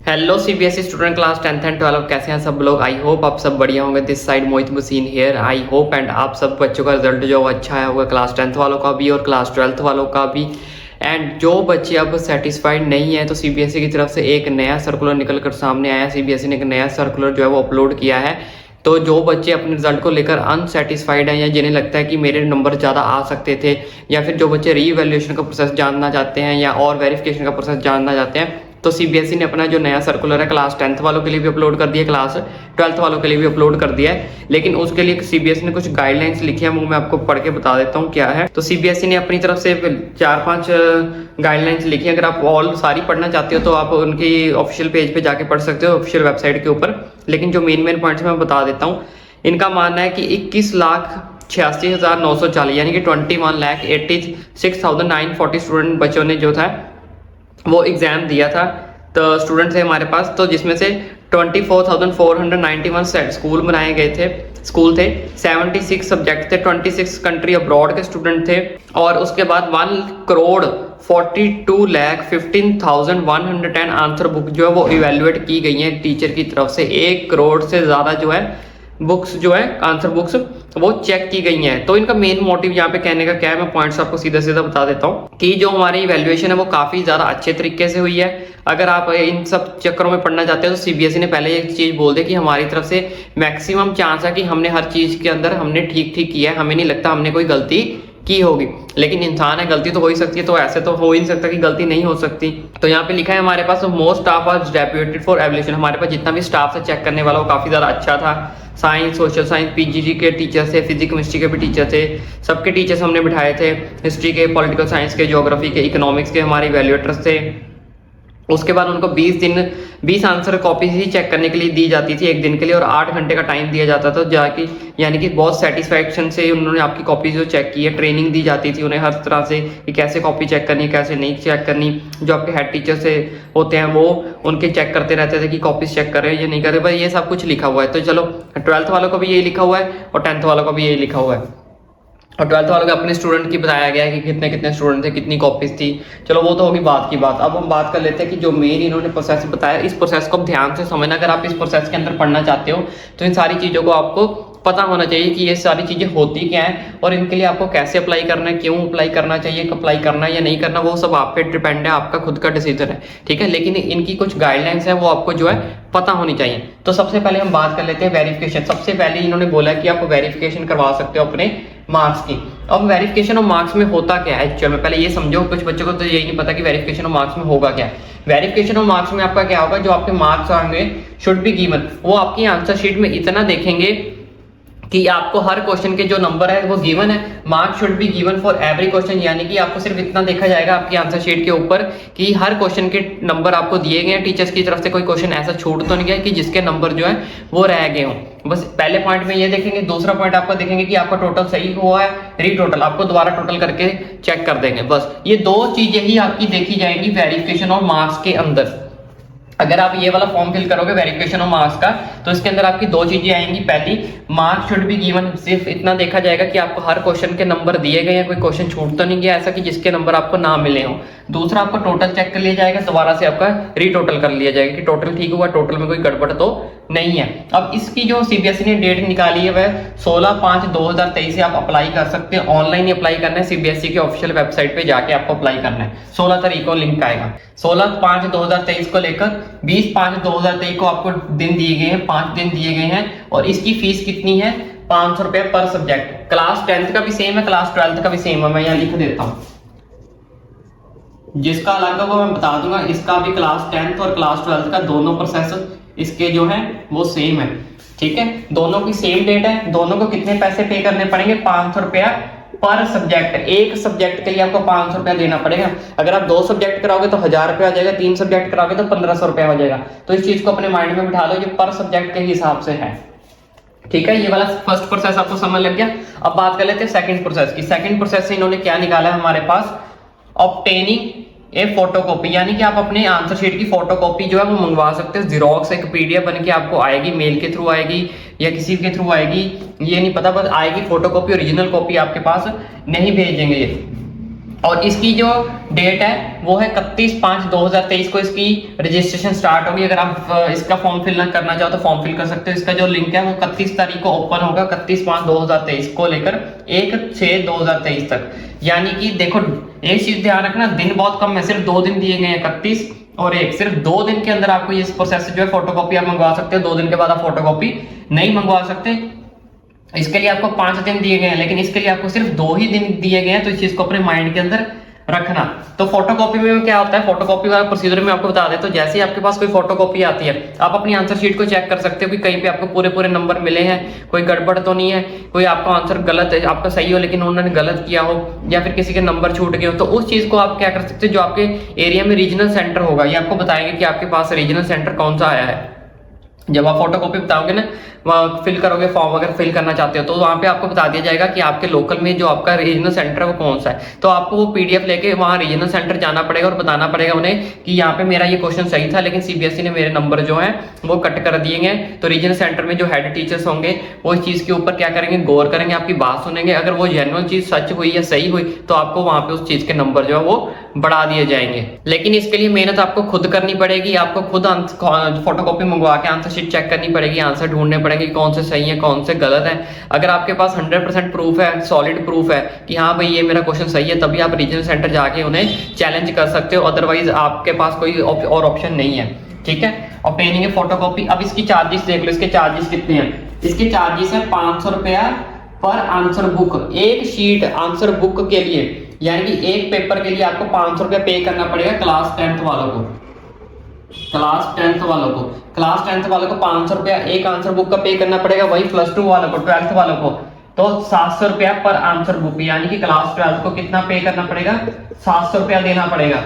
Hello CBSE student class 10th and 12 कैसे हैं सब लोग। आई होप आप सब बढ़िया होंगे। This side Mohit Maseen here. I hope and आप सब बच्चों का रिजल्ट जो अच्छा आया होगा, क्लास 10th वालों का भी और क्लास 12th वालों का भी। एंड जो बच्चे अब सेटिस्फाइड नहीं है तो सीबीएसई की तरफ से एक नया सर्कुलर निकल कर सामने आया। सीबीएसई ने एक नया सर्कुलर जो है वो अपलोड किया है। तो जो बच्चे अपने रिजल्ट को लेकर अनसेटिस्फाइड हैं या जिन्हें लगता है कि मेरे नंबर ज़्यादा आ सकते थे, या फिर जो बच्चे रीवैल्यूएशन का प्रोसेस जानना चाहते हैं या और वेरिफिकेशन का प्रोसेस जानना चाहते हैं, तो सीबीएसई ने अपना जो नया सर्कुलर है क्लास 10th वालों के लिए भी अपलोड कर दिया, क्लास 12th वालों के लिए भी अपलोड कर दिया है। लेकिन उसके लिए सीबीएसई ने कुछ गाइडलाइंस लिखी है, वो मैं आपको पढ़ के बता देता हूँ क्या है। तो सीबीएसई ने अपनी तरफ से 4-5 गाइडलाइंस लिखी है। अगर आप ऑल सारी पढ़ना चाहते हो तो आप उनकी ऑफिशियल पेज पे जाके पढ़ सकते हो, ऑफिशियल वेबसाइट के ऊपर। लेकिन जो मेन पॉइंट्स मैं बता देता हूँ। इनका मानना है कि 21,86,940 यानी कि 21,86,940 स्टूडेंट बच्चों ने जो था वो एग्जाम दिया था। तो स्टूडेंट थे हमारे पास, तो जिसमें से 24,491 स्कूल बनाए गए थे, स्कूल थे, 76 सब्जेक्ट थे, 26 कंट्री अब्रॉड के स्टूडेंट थे। और उसके बाद 1,42,15,110 आंसर बुक जो है वो इवेल्युएट की गई हैं टीचर की तरफ से। 1 करोड़ से ज़्यादा जो है बुक्स जो है आंसर बुक्स वो चेक की गई हैं। तो इनका मेन मोटिव यहाँ पे कहने का क्या है, मैं पॉइंट्स आपको सीधा सीधा बता देता हूँ कि जो हमारी इवैल्यूएशन है वो काफ़ी ज़्यादा अच्छे तरीके से हुई है। अगर आप इन सब चक्करों में पढ़ना चाहते हो तो सीबीएसई ने पहले एक चीज़ बोल दी कि हमारी तरफ से मैक्सिमम चांस है कि हमने हर चीज़ के अंदर हमने ठीक किया है, हमें नहीं लगता हमने कोई गलती की होगी। लेकिन इंसान है, गलती तो हो ही सकती है, तो ऐसे तो हो ही नहीं सकता कि गलती नहीं हो सकती। तो यहाँ पे लिखा है हमारे पास most staff are deputed for evaluation. हमारे पास जितना भी स्टाफ से चेक करने वाला वो काफ़ी ज़्यादा अच्छा था। साइंस, सोशल साइंस, पीजीटी के टीचर थे, फिजिक्स केमिस्ट्री के भी टीचर थे, सबके टीचर्स हमने बिठाए थे। हिस्ट्री के, पॉलिटिकल साइंस के, ज्योग्राफी के, इकोनॉमिक्स के हमारे इवैल्यूएटर्स थे। उसके बाद उनको 20 आंसर कॉपी ही चेक करने के लिए दी जाती थी एक दिन के लिए, और 8 घंटे का टाइम दिया जाता था जाके, यानी कि बहुत सेटिस्फैक्शन से उन्होंने आपकी कॉपी जो चेक की है। ट्रेनिंग दी जाती थी उन्हें हर तरह से कि कैसे कॉपी चेक करनी, कैसे नहीं चेक करनी। जो आपके हेड टीचर से होते हैं वो उनके चेक करते रहते थे कि कॉपीज चेक कर रहे हैं या नहीं कर रहे। भाई ये सब कुछ लिखा हुआ है। तो चलो 12th वालों को भी यही लिखा हुआ है और 10th वालों को भी यही लिखा हुआ है। और 12th वालों के अपने स्टूडेंट की बताया गया है कि कितने कितने स्टूडेंट थे, कितनी कॉपीज थी। चलो वो तो होगी बात की बात। अब हम बात कर लेते हैं कि जो मेन इन्होंने प्रोसेस बताया, इस प्रोसेस को ध्यान से समझना। अगर आप इस प्रोसेस के अंदर पढ़ना चाहते हो तो इन सारी चीज़ों को आपको पता होना चाहिए कि ये सारी चीज़ें होती क्या हैं और इनके लिए आपको कैसे अप्लाई करना है, क्यों अप्लाई करना चाहिए, अप्लाई करना है या नहीं करना, वो सब आप पे डिपेंड है, आपका खुद का डिसीजन है, ठीक है। लेकिन इनकी कुछ गाइडलाइंस है वो आपको जो है पता होनी चाहिए। तो सबसे पहले हम बात कर लेते हैं वेरिफिकेशन। सबसे पहले इन्होंने बोला कि आप वेरिफिकेशन करवा सकते हो अपने मार्क्स की। अब वेरिफिकेशन ऑफ मार्क्स में होता क्या है एक्चुअल में, पहले ये समझो। कुछ बच्चों को तो यही नहीं पता कि वेरिफिकेशन ऑफ मार्क्स में होगा क्या। वेरिफिकेशन ऑफ मार्क्स में आपका क्या होगा, जो आपके मार्क्स आएंगे शुड बी गिवन, वो आपकी आंसर शीट में इतना देखेंगे कि आपको हर क्वेश्चन के जो नंबर है वो गिवन है। Marks should be given for every question, यानी कि आपको सिर्फ इतना देखा जाएगा आपकी आंसर शीट के ऊपर कि हर क्वेश्चन के नंबर आपको दिए गए हैं। टीचर्स की तरफ से कोई क्वेश्चन ऐसा छूट तो नहीं गया कि जिसके नंबर जो है वो रह गए हों। बस पहले पॉइंट में ये देखेंगे। दूसरा पॉइंट आपका देखेंगे कि आपका टोटल सही हुआ है, रीटोटल आपको दोबारा टोटल करके चेक कर देंगे। बस ये 2 चीजें ही आपकी देखी जाएंगी वेरिफिकेशन ऑफ मार्क्स के अंदर। अगर आप ये वाला फॉर्म फिल करोगे वेरिफिकेशन ऑफ मार्क्स का, तो इसके अंदर आपकी 2 चीजें आएंगी। पहली, मार्क्स शुड बी गिवन, सिर्फ इतना देखा जाएगा कि आपको हर क्वेश्चन के नंबर दिए गए हैं, कोई क्वेश्चन छूट तो नहीं गया ऐसा कि जिसके नंबर आपको ना मिले हो। दूसरा, आपका टोटल चेक कर लिया जाएगा, दोबारा से आपका रीटोटल कर लिया जाएगा कि टोटल ठीक हुआ, टोटल में कोई गड़बड़ तो नहीं है। अब इसकी जो सीबीएसई ने डेट निकाली है वह 16/5/2023 से आप अप्लाई कर सकते हैं। ऑनलाइन ही अप्लाई करना है, सीबीएसई के ऑफिशियल वेबसाइट पे जाके आपको अप्लाई करना है। 16 तारीख को लिंक आएगा। 16/5/2023 को लेकर 20/5/2023 को आपको दिन दिए गए हैं, 5 दिन दिए गए हैं। और इसकी फीस कितनी है, 500 रुपए पर सब्जेक्ट। क्लास 10th का भी सेम है, क्लास 12th का भी सेम है। मैं यहाँ लिख देता हूँ, जिसका अलग है वो मैं बता दूंगा। इसका भी क्लास 10th और क्लास 12th का दोनों प्रोसेस इसके जो है वो सेम है, ठीक है। दोनों की सेम डेट है। दोनों को कितने पैसे पे करने पड़ेंगे, 500 रुपया पर सब्जेक्ट। एक सब्जेक्ट के लिए आपको 500 रुपया देना पड़ेगा। अगर आप 2 सब्जेक्ट कराओगे तो 1000 रुपया हो जाएगा, 3 सब्जेक्ट कराओगे तो 1500 रुपया हो जाएगा। तो इस चीज को अपने माइंड में बिठा लो, ये पर सब्जेक्ट के हिसाब से है, ठीक है। ये वाला फर्स्ट प्रोसेस आपको समझ लग गया। अब बात कर लेते हैं सेकंड प्रोसेस की। सेकंड प्रोसेस से इन्होंने क्या निकाला है हमारे पास, ऑब्टेनिंग ए फोटोकॉपी, यानी कि आप अपने आंसर शीट की फोटोकॉपी जो है वो मंगवा सकते हो। जीरोक्स एक पीडीएफ बन के आपको आएगी, मेल के थ्रू आएगी या किसी के थ्रू आएगी, ये नहीं पता, बस आएगी फोटोकॉपी। ओरिजिनल कॉपी आपके पास नहीं भेजेंगे ये। और इसकी जो डेट है वो है 31/5/2023 को इसकी रजिस्ट्रेशन स्टार्ट होगी। अगर आप इसका फॉर्म फिल करना चाहो तो फॉर्म फिल कर सकते हो। इसका जो लिंक है वो 31 तारीख को ओपन होगा, 31/5/2023 को लेकर 1/6/2023 तक। यानी कि देखो एक चीज ध्यान रखना, दिन बहुत कम है, सिर्फ 2 दिन दिए गए हैं, 31 और 1। सिर्फ 2 दिन के अंदर आपको ये प्रोसेस जो है फोटोकॉपी आप मंगवा सकते हो। 2 दिन के बाद आप फोटोकॉपी नहीं मंगवा सकते। इसके लिए आपको 5 दिन दिए गए हैं, लेकिन इसके लिए आपको सिर्फ 2 ही दिन दिए गए हैं। तो इस चीज को अपने माइंड के अंदर रखना। तो फोटोकॉपी में क्या होता है, फोटोकॉपी वाला प्रोसीजर में आपको बता दें। तो जैसे ही आपके पास कोई फोटोकॉपी आती है, आप अपनी आंसर शीट को चेक कर सकते हो कि कहीं पे आपको पूरे पूरे नंबर मिले हैं, कोई गड़बड़ तो नहीं है, कोई आपका आंसर गलत है, आपका सही हो लेकिन उन्होंने गलत किया हो, या फिर किसी के नंबर छूट गए हो। तो उस चीज को आप क्या कर सकते हो, जो आपके एरिया में रीजनल सेंटर होगा, ये आपको बताएंगे कि आपके पास रीजनल सेंटर कौन सा आया है। जब आप फोटोकॉपी बताओगे ना, वहाँ फिल करोगे फॉर्म अगर फिल करना चाहते हो, तो वहाँ पे आपको बता दिया जाएगा कि आपके लोकल में जो आपका रीजनल सेंटर है वो कौन सा है। तो आपको वो पीडीएफ लेके वहाँ रीजनल सेंटर जाना पड़ेगा और बताना पड़ेगा उन्हें कि यहाँ पे मेरा ये क्वेश्चन सही था, लेकिन सीबीएसई ने मेरे नंबर जो है वो कट कर दिए गए। तो रीजनल सेंटर में जो हेड टीचर्स होंगे वो इस चीज के ऊपर क्या करेंगे, गौर करेंगे, आपकी बात सुनेंगे। अगर वो जेन्युइन चीज सच हुई या सही हुई तो आपको वहां पे उस चीज के नंबर जो है वो बढ़ा दिए जाएंगे। लेकिन इसके लिए मेहनत आपको खुद करनी पड़ेगी। आपको खुद फोटोकॉपी मंगवा के आंसर शीट चेक करनी पड़ेगी, आंसर ढूंढने पड़ेंगे कौन से सही है कौन से गलत है। अगर आपके पास 100% प्रूफ है, सॉलिड प्रूफ है कि हाँ भाई ये मेरा क्वेश्चन सही है, तभी आप रीजनल सेंटर जाके उन्हें चैलेंज कर सकते हो। अदरवाइज आपके पास कोई और ऑप्शन नहीं है। ठीक है, और पेनिंग है फोटोकॉपी। अब इसकी चार्जेस देख लो, इसके चार्जेस कितने हैं। इसके चार्जेस है 500 रुपया पर आंसर बुक। एक शीट आंसर बुक के लिए, यानी कि एक पेपर के लिए आपको 500 रुपया पे करना पड़ेगा क्लास 10th वालों को। क्लास 10th वालों को 500 रुपया एक आंसर बुक का पे करना पड़ेगा। वही +2 वालों को, 12th वालों को तो 700 रुपया पर आंसर बुक। यानी कि क्लास 12 को कितना पे करना पड़ेगा, 700 रुपया देना पड़ेगा।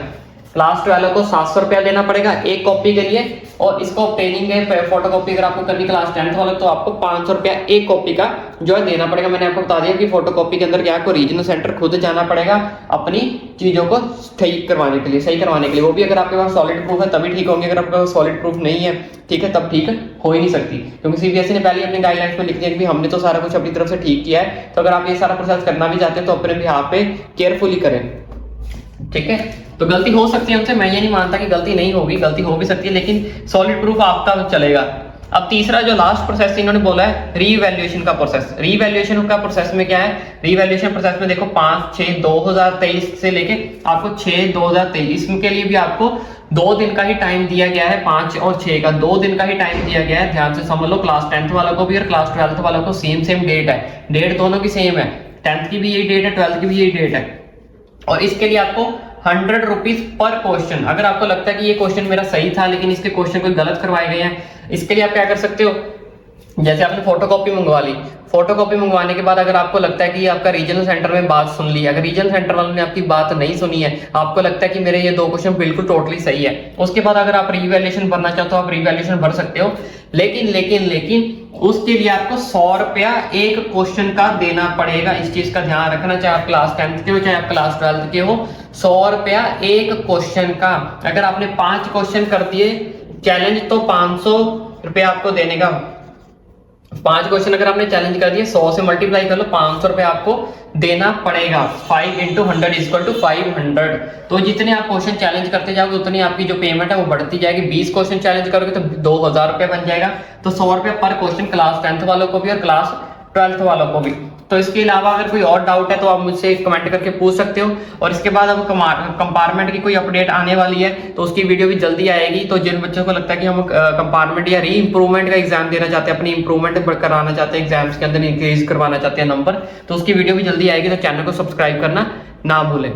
क्लास 12 को 700 रुपया देना पड़ेगा एक कॉपी के लिए। और इसको ऑब्टेनिंग है फोटोकॉपी अगर आपको करनी क्लास 10th वाले, तो आपको 500 रुपया एक कॉपी का जो है देना पड़ेगा। मैंने आपको बता दिया कि फोटोकॉपी के अंदर क्या है, रीजनल सेंटर खुद जाना पड़ेगा अपनी चीजों को ठीक करवाने के लिए, सही करवाने के लिए। वो भी अगर आपके पास सॉलिड प्रूफ है तभी ठीक होंगे। अगर आपके पास सॉलिड प्रूफ नहीं है, ठीक है, तब ठीक हो ही नहीं सकती। क्योंकि सीबीएसई ने पहले अपने गाइडलाइंस में लिख दिया कि हमने तो सारा कुछ अपनी तरफ से ठीक किया है। तो अगर आप ये सारा प्रोसेस करना भी चाहते हैं तो अपने बिहाफ पे केयरफुली करें। ठीक है, तो गलती हो सकती है हमसे, मैं ये नहीं मानता कि गलती नहीं होगी, गलती हो भी सकती है, लेकिन सॉलिड प्रूफ आपका चलेगा। अब तीसरा जो लास्ट प्रोसेस इन्होंने बोला है, रीवैल्यूएशन का प्रोसेस। रीवैल्यूएशन का प्रोसेस में क्या है, रीवैल्यूएशन प्रोसेस में देखो 5/6/2023 से लेके आपको 6/2023 इसके लिए भी आपको 2 दिन का ही टाइम दिया गया है। 5 और 6 का 2 दिन का ही टाइम दिया गया है। ध्यान से समझ लो, क्लास 10th वालों को भी और क्लास 12th वालों को सेम डेट है। डेट दोनों की सेम है, 10th की भी यही डेट है, 12th की भी यही डेट है। और इसके लिए आपको 100 रुपीज पर क्वेश्चन। अगर आपको लगता है कि ये क्वेश्चन मेरा सही था लेकिन इसके क्वेश्चन कोई गलत करवाए गए हैं, इसके लिए आप क्या कर सकते हो, जैसे आपने फोटोकॉपी मंगवा ली, फोटोकॉपी मंगवाने के बाद अगर आपको लगता है कि आपका रीजनल सेंटर में बात सुन ली, अगर रीजनल सेंटर वालों ने आपकी बात नहीं सुनी है, आपको लगता है कि मेरे ये 2 क्वेश्चन बिल्कुल टोटली सही है, उसके बाद अगर आप रीवैल्यूएशन भरना चाहते हो आप रीवैल्यूएशन भर सकते हो। लेकिन उसके लिए आपको 100 रुपया एक क्वेश्चन का देना पड़ेगा। इस चीज का ध्यान रखना, चाहे आप क्लास 10th के हो चाहे आप क्लास 12th के हो, 100 रुपया एक क्वेश्चन का। अगर आपने 5 क्वेश्चन कर दिए चैलेंज तो 500 रुपया आपको देने का। 5 क्वेश्चन अगर आपने चैलेंज कर दिए, 100 से मल्टीप्लाई कर लो, 500 रुपया आपको देना पड़ेगा। 5 × 100 = 500। तो जितने आप क्वेश्चन चैलेंज करते जाओगे उतनी आपकी जो पेमेंट है वो बढ़ती जाएगी। 20 क्वेश्चन चैलेंज करोगे तो 2000 रुपया बन जाएगा। तो 100 रुपया पर क्वेश्चन क्लास 10th वालों को भी और क्लास 12th वालों को भी। तो इसके अलावा अगर कोई और डाउट है तो आप मुझसे कमेंट करके पूछ सकते हो। और इसके बाद अब कंपार्टमेंट की कोई अपडेट आने वाली है तो उसकी वीडियो भी जल्दी आएगी। तो जिन बच्चों को लगता है कि हम कंपार्टमेंट या री इम्प्रूवमेंट का एग्जाम देना चाहते हैं, अपनी इंप्रूवमेंट कराना चाहते हैं, एग्जाम्स के अंदर इंक्रीज करवाना चाहते हैं नंबर, तो उसकी वीडियो भी जल्दी आएगी। तो चैनल को सब्सक्राइब करना ना भूलें।